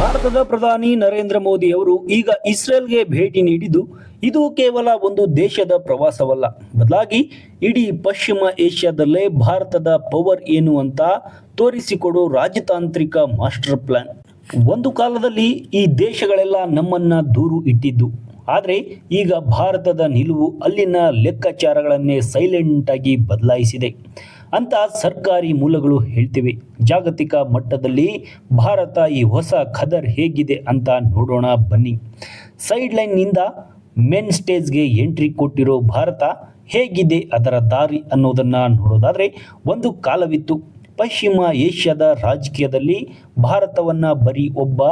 ಭಾರತದ ಪ್ರಧಾನಿ ನರೇಂದ್ರ ಮೋದಿ ಅವರು ಈಗ ಇಸ್ರೇಲ್ಗೆ ಭೇಟಿ ನೀಡಿದ್ದು ಇದು ಕೇವಲ ಒಂದು ದೇಶದ ಪ್ರವಾಸವಲ್ಲ, ಬದಲಾಗಿ ಇಡೀ ಪಶ್ಚಿಮ ಏಷ್ಯಾದಲ್ಲೇ ಭಾರತದ ಪವರ್ ಏನು ಅಂತ ತೋರಿಸಿಕೊಡೋ ರಾಜತಾಂತ್ರಿಕ ಮಾಸ್ಟರ್ ಪ್ಲಾನ್. ಒಂದು ಕಾಲದಲ್ಲಿ ಈ ದೇಶಗಳೆಲ್ಲ ನಮ್ಮನ್ನ ದೂರು ಇಟ್ಟಿದ್ದು, ಆದರೆ ಈಗ ಭಾರತದ ನಿಲುವು ಅಲ್ಲಿನ ಲೆಕ್ಕಾಚಾರಗಳನ್ನೇ ಸೈಲೆಂಟ್ ಆಗಿ ಬದಲಾಯಿಸಿದೆ ಅಂತ ಸರ್ಕಾರಿ ಮೂಲಗಳು ಹೇಳ್ತಿವೆ. ಜಾಗತಿಕ ಮಟ್ಟದಲ್ಲಿ ಭಾರತ ಈ ಹೊಸ ಖದರ್ ಹೇಗಿದೆ ಅಂತ ನೋಡೋಣ ಬನ್ನಿ. ಸೈಡ್ ಲೈನ್ನಿಂದ ಮೇನ್ ಸ್ಟೇಜ್ಗೆ ಎಂಟ್ರಿ ಕೊಟ್ಟಿರೋ ಭಾರತ ಹೇಗಿದೆ, ಅದರ ದಾರಿ ಅನ್ನೋದನ್ನು ನೋಡೋದಾದರೆ, ಒಂದು ಕಾಲವಿತ್ತು ಪಶ್ಚಿಮ ಏಷ್ಯಾದ ರಾಜಕೀಯದಲ್ಲಿ ಭಾರತವನ್ನು ಬರೀ ಒಬ್ಬ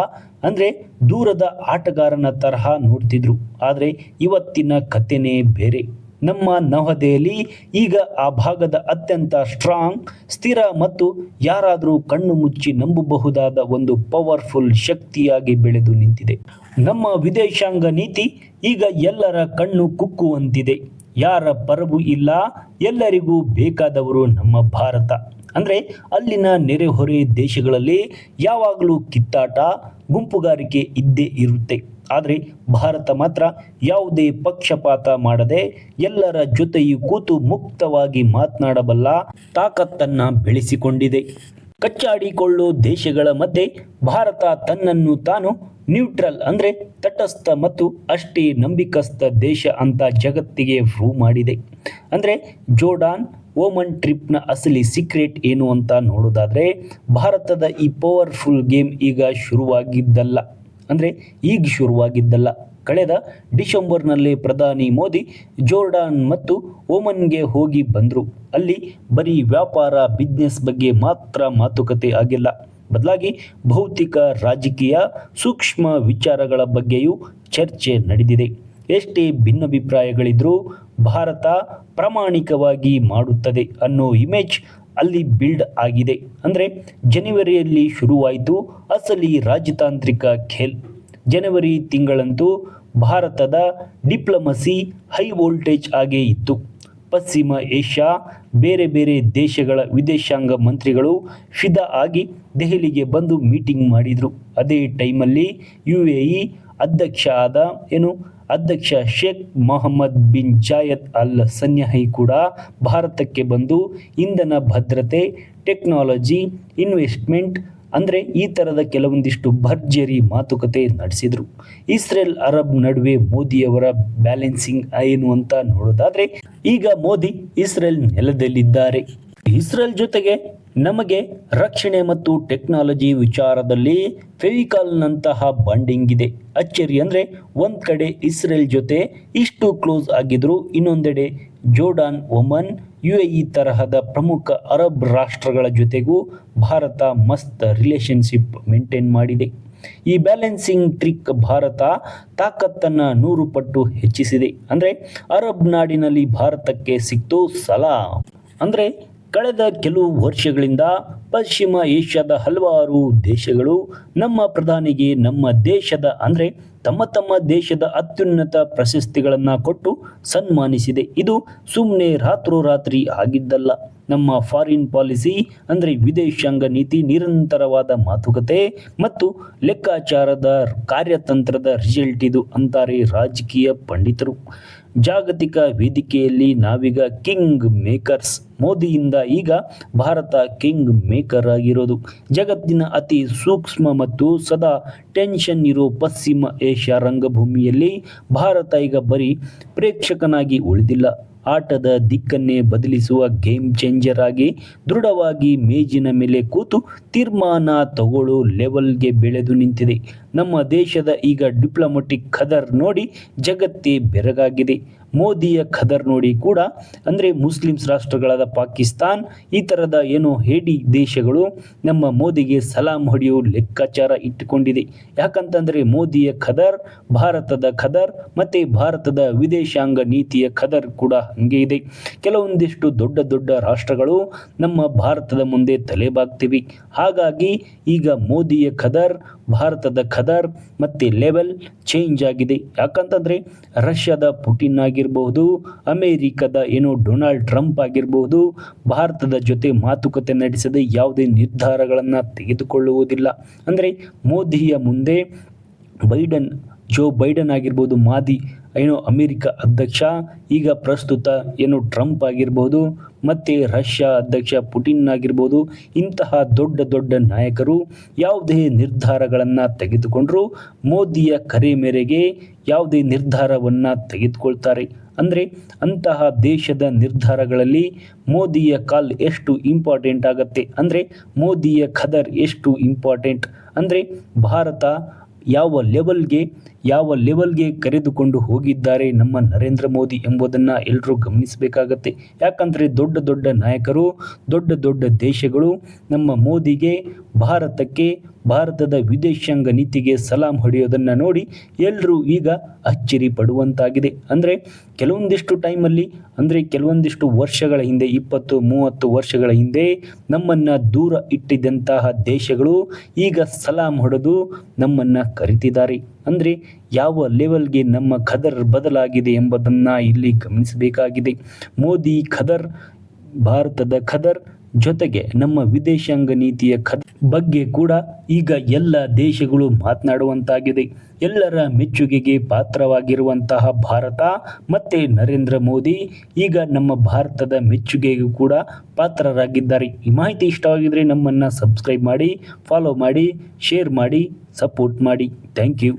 ಅಂದರೆ ದೂರದ ಆಟಗಾರನ ತರಹ ನೋಡ್ತಿದ್ರು. ಆದರೆ ಇವತ್ತಿನ ಕಥೆನೇ ಬೇರೆ. ನಮ್ಮ ನವದೆಹಲಿ ಈಗ ಆ ಭಾಗದ ಅತ್ಯಂತ ಸ್ಟ್ರಾಂಗ್, ಸ್ಥಿರ ಮತ್ತು ಯಾರಾದರೂ ಕಣ್ಣು ಮುಚ್ಚಿ ನಂಬಬಹುದಾದ ಒಂದು ಪವರ್ಫುಲ್ ಶಕ್ತಿಯಾಗಿ ಬೆಳೆದು ನಿಂತಿದೆ. ನಮ್ಮ ವಿದೇಶಾಂಗ ನೀತಿ ಈಗ ಎಲ್ಲರ ಕಣ್ಣು ಕುಕ್ಕುವಂತಿದೆ. ಯಾರ ಪರವೂ ಇಲ್ಲ, ಎಲ್ಲರಿಗೂ ಬೇಕಾದವರು ನಮ್ಮ ಭಾರತ. ಅಂದರೆ ಅಲ್ಲಿನ ನೆರೆಹೊರೆ ದೇಶಗಳಲ್ಲಿ ಯಾವಾಗಲೂ ಕಿತ್ತಾಟ, ಗುಂಪುಗಾರಿಕೆ ಇದ್ದೇ ಇರುತ್ತೆ. ಆದರೆ ಭಾರತ ಮಾತ್ರ ಯಾವುದೇ ಪಕ್ಷಪಾತ ಮಾಡದೆ ಎಲ್ಲರ ಜೊತೆಯೂ ಕೂತು ಮುಕ್ತವಾಗಿ ಮಾತನಾಡಬಲ್ಲ ತಾಕತ್ತನ್ನು ಬೆಳೆಸಿಕೊಂಡಿದೆ. ಕಚ್ಚಾಡಿಕೊಳ್ಳೋ ದೇಶಗಳ ಮಧ್ಯೆ ಭಾರತ ತನ್ನನ್ನು ತಾನು ನ್ಯೂಟ್ರಲ್ ಅಂದರೆ ತಟಸ್ಥ ಮತ್ತು ಅಷ್ಟೇ ನಂಬಿಕಸ್ಥ ದೇಶ ಅಂತ ಜಗತ್ತಿಗೆ ಪ್ರೂವ್ ಮಾಡಿದೆ. ಅಂದರೆ ಜೋರ್ಡಾನ್ ಓಮನ್ ಟ್ರಿಪ್ನ ಅಸಲಿ ಸೀಕ್ರೆಟ್ ಏನು ಅಂತ ನೋಡೋದಾದರೆ, ಭಾರತದ ಈ ಪವರ್ಫುಲ್ ಗೇಮ್ ಈಗ ಶುರುವಾಗಿದ್ದಲ್ಲ. ಕಳೆದ ಡಿಸೆಂಬರ್ನಲ್ಲಿ ಪ್ರಧಾನಿ ಮೋದಿ ಜೋರ್ಡಾನ್ ಮತ್ತು ಓಮನ್ಗೆ ಹೋಗಿ ಬಂದರು. ಅಲ್ಲಿ ಬರೀ ವ್ಯಾಪಾರ, ಬಿಸ್ನೆಸ್ ಬಗ್ಗೆ ಮಾತ್ರ ಮಾತುಕತೆ ಆಗಿಲ್ಲ, ಬದಲಾಗಿ ಭೌತಿಕ, ರಾಜಕೀಯ, ಸೂಕ್ಷ್ಮ ವಿಚಾರಗಳ ಬಗ್ಗೆಯೂ ಚರ್ಚೆ ನಡೆದಿದೆ. ಎಷ್ಟೇ ಭಿನ್ನಾಭಿಪ್ರಾಯಗಳಿದ್ರೂ ಭಾರತ ಪ್ರಾಮಾಣಿಕವಾಗಿ ಮಾಡುತ್ತದೆ ಅನ್ನೋ ಇಮೇಜ್ ಅಲ್ಲಿ ಬಿಲ್ಡ್ ಆಗಿದೆ. ಅಂದರೆ ಜನವರಿಯಲ್ಲಿ ಶುರುವಾಯಿತು ಅಸಲಿ ರಾಜತಾಂತ್ರಿಕ ಖೇಲ್. ಜನವರಿ ತಿಂಗಳಂತೂ ಭಾರತದ ಡಿಪ್ಲೊಮಸಿ ಹೈ ವೋಲ್ಟೇಜ್ ಆಗೇ ಇತ್ತು. ಪಶ್ಚಿಮ ಏಷ್ಯಾ ಬೇರೆ ಬೇರೆ ದೇಶಗಳ ವಿದೇಶಾಂಗ ಮಂತ್ರಿಗಳು ಫಿದಾ ಆಗಿ ದೆಹಲಿಗೆ ಬಂದು ಮೀಟಿಂಗ್ ಮಾಡಿದರು. ಅದೇ ಟೈಮಲ್ಲಿ UAE ಅಧ್ಯಕ್ಷ ಶೇಖ್ ಮೊಹಮ್ಮದ್ ಬಿನ್ ಜಾಯದ್ ಅಲ್ ಸನ್ಯಾಹಿ ಕೂಡ ಭಾರತಕ್ಕೆ ಬಂದು ಇಂಧನ ಭದ್ರತೆ, ಟೆಕ್ನಾಲಜಿ, ಇನ್ವೆಸ್ಟ್ಮೆಂಟ್ ಅಂದರೆ ಈ ಥರದ ಕೆಲವೊಂದಿಷ್ಟು ಭರ್ಜರಿ ಮಾತುಕತೆ ನಡೆಸಿದರು. ಇಸ್ರೇಲ್ ಅರಬ್ ನಡುವೆ ಮೋದಿಯವರ ಬ್ಯಾಲೆನ್ಸಿಂಗ್ ಏನು ಅಂತ ನೋಡೋದಾದರೆ, ಈಗ ಮೋದಿ ಇಸ್ರೇಲ್ ನೆಲದಲ್ಲಿದ್ದಾರೆ. ಇಸ್ರೇಲ್ ಜೊತೆಗೆ ನಮಗೆ ರಕ್ಷಣೆ ಮತ್ತು ಟೆಕ್ನಾಲಜಿ ವಿಚಾರದಲ್ಲಿ ಫೆವಿಕಾಲ್ನಂತಹ ಬಾಂಡಿಂಗ್ ಇದೆ. ಅಚ್ಚರಿ ಅಂದರೆ ಒಂದು ಕಡೆ ಇಸ್ರೇಲ್ ಜೊತೆ ಇಷ್ಟು ಕ್ಲೋಸ್ ಆಗಿದ್ರು, ಇನ್ನೊಂದೆಡೆ ಜೋರ್ಡಾನ್, ಒಮನ್, UAE ತರಹದ ಪ್ರಮುಖ ಅರಬ್ ರಾಷ್ಟ್ರಗಳ ಜೊತೆಗೂ ಭಾರತ ಮಸ್ತ್ ರಿಲೇಷನ್ಶಿಪ್ ಮೇಂಟೈನ್ ಮಾಡಿದೆ. ಈ ಬ್ಯಾಲೆನ್ಸಿಂಗ್ ಟ್ರಿಕ್ ಭಾರತ ತಾಕತ್ತನ್ನು 100 ಪಟ್ಟು ಹೆಚ್ಚಿಸಿದೆ. ಅಂದರೆ ಅರಬ್ ನಾಡಿನಲ್ಲಿ ಭಾರತಕ್ಕೆ ಸಿಕ್ತು ಸಲಾಂ. ಅಂದರೆ ಕಳೆದ ಕೆಲವು ವರ್ಷಗಳಿಂದ ಪಶ್ಚಿಮ ಏಷ್ಯಾದ ಹಲವಾರು ದೇಶಗಳು ನಮ್ಮ ಪ್ರಧಾನಿಗೆ ನಮ್ಮ ದೇಶದ ಅಂದರೆ ತಮ್ಮ ದೇಶದ ಅತ್ಯುನ್ನತ ಪ್ರಶಸ್ತಿಗಳನ್ನು ಕೊಟ್ಟು ಸನ್ಮಾನಿಸಿದೆ. ಇದು ಸುಮ್ಮನೆ ರಾತ್ರೋರಾತ್ರಿ ಆಗಿದ್ದಲ್ಲ. ನಮ್ಮ ಫಾರಿನ್ ಪಾಲಿಸಿ ಅಂದರೆ ವಿದೇಶಾಂಗ ನೀತಿ ನಿರಂತರವಾದ ಮಾತುಕತೆ ಮತ್ತು ಲೆಕ್ಕಾಚಾರದ ಕಾರ್ಯತಂತ್ರದ ರಿಸಲ್ಟ್ ಇದು ಅಂತಾರೆ ರಾಜಕೀಯ ಪಂಡಿತರು. ಜಾಗತಿಕ ವೇದಿಕೆಯಲ್ಲಿ ನಾವೀಗ ಕಿಂಗ್ ಮೇಕರ್ಸ್. ಮೋದಿಯಿಂದ ಈಗ ಭಾರತ ಕಿಂಗ್ ಮೇಕರ್ ಆಗಿರೋದು. ಜಗತ್ತಿನ ಅತಿ ಸೂಕ್ಷ್ಮ ಮತ್ತು ಸದಾ ಟೆನ್ಷನ್ ಇರೋ ಪಶ್ಚಿಮ ಏಷ್ಯಾ ರಂಗಭೂಮಿಯಲ್ಲಿ ಭಾರತ ಈಗ ಬರೀ ಪ್ರೇಕ್ಷಕನಾಗಿ ಉಳಿದಿಲ್ಲ, ಆಟದ ದಿಕ್ಕನ್ನೇ ಬದಲಿಸುವ ಗೇಮ್ ಚೇಂಜರ್ ಆಗಿ ದೃಢವಾಗಿ ಮೇಜಿನ ಮೇಲೆ ಕೂತು ತೀರ್ಮಾನ ತಗೊಳ್ಳೋ ಲೆವೆಲ್ಗೆ ಬೆಳೆದು ನಿಂತಿದೆ. ನಮ್ಮ ದೇಶದ ಈಗ ಡಿಪ್ಲೊಮೆಟಿಕ್ ಖದರ್ ನೋಡಿ ಜಗತ್ತೇ ಬೆರಗಾಗಿದೆ. ಮೋದಿಯ ಖದರ್ ನೋಡಿ ಕೂಡ ಅಂದರೆ ಮುಸ್ಲಿಮ್ಸ್ ರಾಷ್ಟ್ರಗಳಾದ ಪಾಕಿಸ್ತಾನ್ ಈ ಥರದ ಹೇಡಿ ದೇಶಗಳು ನಮ್ಮ ಮೋದಿಗೆ ಸಲಾಂ ಹೊಡೆಯೋ ಲೆಕ್ಕಾಚಾರ ಇಟ್ಟುಕೊಂಡಿದೆ. ಯಾಕಂತಂದರೆ ಮೋದಿಯ ಖದರ್, ಭಾರತದ ಖದರ್ ಮತ್ತು ಭಾರತದ ವಿದೇಶಾಂಗ ನೀತಿಯ ಖದರ್ ಕೂಡ ಹಂಗೆ ಇದೆ. ಕೆಲವೊಂದಿಷ್ಟು ದೊಡ್ಡ ರಾಷ್ಟ್ರಗಳು ನಮ್ಮ ಭಾರತದ ಮುಂದೆ ತಲೆಬಾಗ್ತಿವೆ. ಹಾಗಾಗಿ ಈಗ ಮೋದಿಯ ಖದರ್, ಭಾರತದ ಖದರ್ ಮತ್ತು ಲೆವೆಲ್ ಚೇಂಜ್ ಆಗಿದೆ. ಯಾಕಂತಂದರೆ ರಷ್ಯಾದ ಪುಟಿನ್ ಆಗಿ ಆಗಿರಬಹುದು, ಅಮೆರಿಕದ ಡೊನಾಲ್ಡ್ ಟ್ರಂಪ್ ಆಗಿರಬಹುದು, ಭಾರತದ ಜೊತೆ ಮಾತುಕತೆ ನಡೆಸದೆ ಯಾವುದೇ ನಿರ್ಧಾರಗಳನ್ನು ತೆಗೆದುಕೊಳ್ಳುವುದಿಲ್ಲ. ಅಂದರೆ ಮೋದಿಯ ಮುಂದೆ ಜೋ ಬೈಡನ್ ಆಗಿರ್ಬೋದು, ಅಮೆರಿಕ ಅಧ್ಯಕ್ಷ, ಈಗ ಪ್ರಸ್ತುತ ಟ್ರಂಪ್ ಆಗಿರ್ಬೋದು, ಮತ್ತು ರಷ್ಯಾ ಅಧ್ಯಕ್ಷ ಪುಟಿನ್ ಆಗಿರ್ಬೋದು, ಇಂತಹ ದೊಡ್ಡ ದೊಡ್ಡ ನಾಯಕರು ಯಾವುದೇ ನಿರ್ಧಾರಗಳನ್ನು ತೆಗೆದುಕೊಂಡರೂ ಮೋದಿಯ ಕರೆ ಮೇರೆಗೆ ಯಾವುದೇ ನಿರ್ಧಾರವನ್ನು ತೆಗೆದುಕೊಳ್ತಾರೆ. ಅಂದರೆ ಅಂತಹ ದೇಶದ ನಿರ್ಧಾರಗಳಲ್ಲಿ ಮೋದಿಯ ಕಾಲ್ ಎಷ್ಟು ಇಂಪಾರ್ಟೆಂಟ್ ಆಗುತ್ತೆ, ಅಂದರೆ ಮೋದಿಯ ಖದರ್ ಎಷ್ಟು ಇಂಪಾರ್ಟೆಂಟ್, ಅಂದರೆ ಭಾರತ ಯಾವ ಲೆವೆಲ್ಗೆ ಕರೆದುಕೊಂಡು ಹೋಗಿದ್ದಾರೆ ನಮ್ಮ ನರೇಂದ್ರ ಮೋದಿ ಎಂಬುದನ್ನು ಎಲ್ಲರೂ ಗಮನಿಸಬೇಕಾಗತ್ತೆ. ಯಾಕಂದರೆ ದೊಡ್ಡ ದೊಡ್ಡ ನಾಯಕರು, ದೊಡ್ಡ ದೊಡ್ಡ ದೇಶಗಳು ನಮ್ಮ ಮೋದಿಗೆ, ಭಾರತದ ವಿದೇಶಾಂಗ ನೀತಿಗೆ ಸಲಾಂ ಹೊಡೆಯೋದನ್ನು ನೋಡಿ ಎಲ್ಲರೂ ಈಗ ಅಚ್ಚರಿ ಪಡುವಂತಾಗಿದೆ. ಅಂದರೆ ಕೆಲವೊಂದಿಷ್ಟು ಟೈಮಲ್ಲಿ, ಕೆಲವೊಂದಿಷ್ಟು ವರ್ಷಗಳ ಹಿಂದೆ, 20-30 ವರ್ಷಗಳ ಹಿಂದೆ ನಮ್ಮನ್ನು ದೂರ ಇಟ್ಟಿದ್ದಂತಹ ದೇಶಗಳು ಈಗ ಸಲಾಂ ಹೊಡೆದು ನಮ್ಮನ್ನು ಕರಿತಿದ್ದಾರೆ. ಅಂದರೆ ಯಾವ ಲೆವೆಲ್ಗೆ ನಮ್ಮ ಖದರ್ ಬದಲಾಗಿದೆ ಎಂಬುದನ್ನು ಇಲ್ಲಿ ಗಮನಿಸಬೇಕಾಗಿದೆ. ಮೋದಿ ಖದರ್, ಭಾರತದ ಖದರ್ ಜೊತೆಗೆ ನಮ್ಮ ವಿದೇಶಾಂಗ ನೀತಿಯ ಬಗ್ಗೆ ಕೂಡ ಈಗ ಎಲ್ಲ ದೇಶಗಳು ಮಾತನಾಡುವಂತಾಗಿದೆ. ಎಲ್ಲರ ಮೆಚ್ಚುಗೆಗೆ ಪಾತ್ರವಾಗಿರುವಂತಹ ಭಾರತ ಮತ್ತು ನರೇಂದ್ರ ಮೋದಿ ಈಗ ನಮ್ಮ ಭಾರತದ ಮೆಚ್ಚುಗೆಗೂ ಕೂಡ ಪಾತ್ರರಾಗಿದ್ದಾರೆ. ಈ ಮಾಹಿತಿ ಇಷ್ಟವಾಗಿದ್ದರೆ ನಮ್ಮನ್ನು ಸಬ್ಸ್ಕ್ರೈಬ್ ಮಾಡಿ, ಫಾಲೋ ಮಾಡಿ, ಶೇರ್ ಮಾಡಿ, ಸಪೋರ್ಟ್ ಮಾಡಿ. Thank you.